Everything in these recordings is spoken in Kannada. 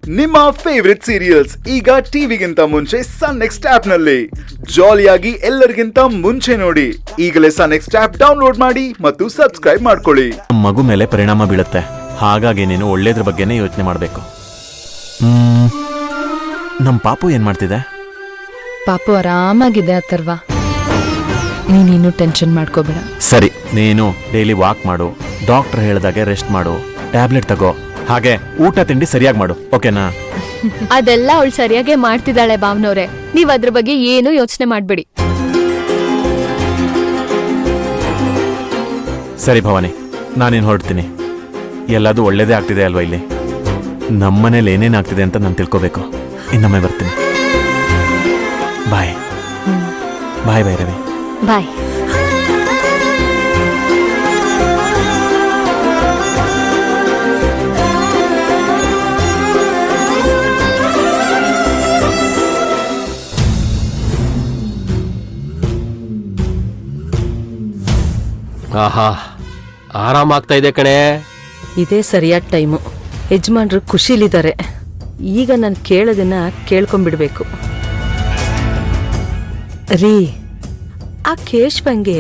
ನಿಮ್ಮ ಫೇವರಿಟ್ ಸೀರಿಯಲ್ಸ್ ಈಗ ಟಿವಿಗಿಂತ ಮುಂಚೆ ಸನ್ ನೆಕ್ಸ್ಟ್ ಆಪ್ ನಲ್ಲಿ ಜಾಲಿಯಾಗಿ ಎಲ್ಲರಿಗಿಂತ ಮುಂಚೆ ನೋಡಿ. ಈಗಲೇ ಸನ್ ನೆಕ್ಸ್ಟ್ ಆಪ್ ಡೌನ್ಲೋಡ್ ಮಾಡಿ ಮತ್ತು ಸಬ್ಸ್ಕ್ರೈಬ್ ಮಾಡ್ಕೊಳ್ಳಿ. ಮಗು ಮೇಲೆ ಪರಿಣಾಮ ಬೀಳುತ್ತೆ, ಹಾಗಾಗಿ ನೀನು ಒಳ್ಳೇದ್ರ ಬಗ್ಗೆನೇ ಯೋಚನೆ ಮಾಡಬೇಕು. ನಮ್ ಪಾಪು ಏನ್ ಮಾಡ್ತಿದೆ? ಪಾಪು ಆರಾಮಾಗಿದೆ ಅಥರ್ವ, ನೀನಿನ್ನು ಟೆನ್ಷನ್ ಮಾಡ್ಕೋಬೇಡ. ಸರಿ, ನೀನು ಡೈಲಿ ವಾಕ್ ಮಾಡು, ಡಾಕ್ಟರ್ ಹೇಳಿದಾಗೆ ರೆಸ್ಟ್ ಮಾಡು, ಟ್ಯಾಬ್ಲೆಟ್ ತಗೋ, ಹಾಗೆ ಊಟ ತಿಂಡಿ ಸರಿಯಾಗಿ ಮಾಡು, ಓಕೆನಾ? ಅದೆಲ್ಲ ಅವಳು ಸರಿಯಾಗೇ ಮಾಡ್ತಿದ್ದಾಳೆ ಭಾವನವ್ರೆ, ನೀವ್ ಅದ್ರ ಬಗ್ಗೆ ಏನು ಯೋಚನೆ ಮಾಡ್ಬೇಡಿ. ಸರಿ ಭವಾನಿ, ನಾನೇನು ಹೊರಡ್ತೀನಿ. ಎಲ್ಲದೂ ಒಳ್ಳೇದೇ ಆಗ್ತಿದೆ ಅಲ್ವಾ ಇಲ್ಲಿ? ನಮ್ಮನೇಲಿ ಏನೇನಾಗ್ತಿದೆ ಅಂತ ನಾನು ತಿಳ್ಕೋಬೇಕು. ಇನ್ನೊಮ್ಮೆ ಬರ್ತೀನಿ. ಬಾಯ್ ಬಾಯ್ ಬಾಯ್ ರವಿ. ಬಾಯ್. ಆಹಾ, ಆರಾಮಾಗ್ತಾ ಇದೆ ಕಣೆ. ಇದೇ ಸರಿಯಾದ ಟೈಮು. ಯಜಮಾನ್ರು ಖುಷಿಲಿದ್ದಾರೆ. ಈಗ ನಾನು ಕೇಳೋದನ್ನ ಕೇಳ್ಕೊಂಡ್ಬಿಡ್ಬೇಕು. ರೀ, ಆ ಕೇಶವಂಗೆ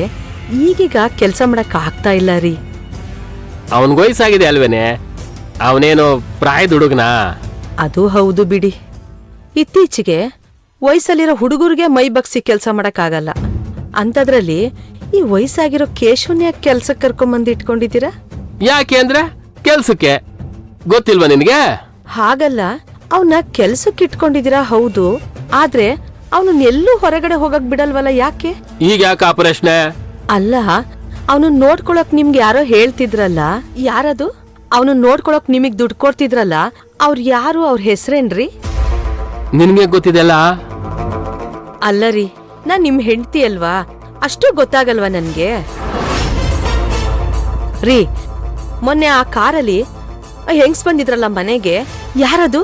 ಈಗೀಗ ಕೆಲಸ ಮಾಡಕ್ ಆಗ್ತಾ ಇಲ್ಲ ರೀ. ಅವನ್ಗೆ ವಯಸ್ಸಾಗಿದೆ ಅಲ್ವೇನೆ, ಅವನೇನು ಪ್ರಾಯದ ಹುಡುಗನಾ? ಅದು ಹೌದು ಬಿಡಿ. ಇತ್ತೀಚೆಗೆ ವಯಸ್ಸಲ್ಲಿರೋ ಹುಡುಗರಿಗೆ ಮೈ ಬಗ್ಸಿ ಕೆಲಸ ಮಾಡಕ್ ಆಗಲ್ಲ. ಅಂಥದ್ರಲ್ಲಿ ಈ ವಯಸ್ಸಾಗಿರೋ ಕೇಶವನ್ ಯಾಕೆ ಕೆಲ್ಸಕ್ಕೆ ಕರ್ಕೊಂಬಂದು ಇಟ್ಕೊಂಡಿದ್ದೀರಾ? ಯಾಕೆ ಅಂದ್ರೆ ಕೆಲ್ಸಕ್ಕೆ. ಗೊತ್ತಿಲ್ವಾ ನಿನಗೆ? ಹಾಗಲ್ಲ, ಅವನ್ನ ಕೆಲ್ಸಕ್ಕೆ ಇಟ್ಕೊಂಡಿದ್ದೀರಾ ಹೌದು, ಆದ್ರೆ ಅವನನ್ನ ಎಲ್ಲೂ ಹೊರಗಡೆ ಹೋಗಕ್ ಬಿಡಲ್ವಲ್ಲ, ಯಾಕೆ? ಈಗ ಯಾಕೆ ಆ ಪ್ರಶ್ನೆ? ಅಲ್ಲ, ಅವನು ನೋಡ್ಕೊಳಕ್ ನಿಮ್ಗೆ ಯಾರೋ ಹೇಳ್ತಿದ್ರಲ್ಲ, ಯಾರದು? ಅವನು ನೋಡ್ಕೊಳಕ್ ನಿಮಗ್ ದುಡ್ಡು ಕೊಡ್ತಿದ್ರಲ್ಲ, ಅವ್ರ ಯಾರು? ಅವ್ರ ಹೆಸರೇನ್ರಿ? ನಿನ್ಗೆ ಗೊತ್ತಿದೆಲ್ಲ? ಅಲ್ಲ ರೀ, ನಾನ್ ನಿಮ್ ಹೆಂಡ್ತಿ ಅಲ್ವಾ, ಅಷ್ಟು ಗೊತ್ತಾಗಲ್ವಾ ನನ್ಗೆ? ರೀ, ಮೊನ್ನೆ ಆ ಕಾರಲ್ಲಿ ಹೆಂಗ್ಸ್ ಬಂದಿದ್ರಲ್ಲ ಮನೆಗೆ, ಯಾರದು?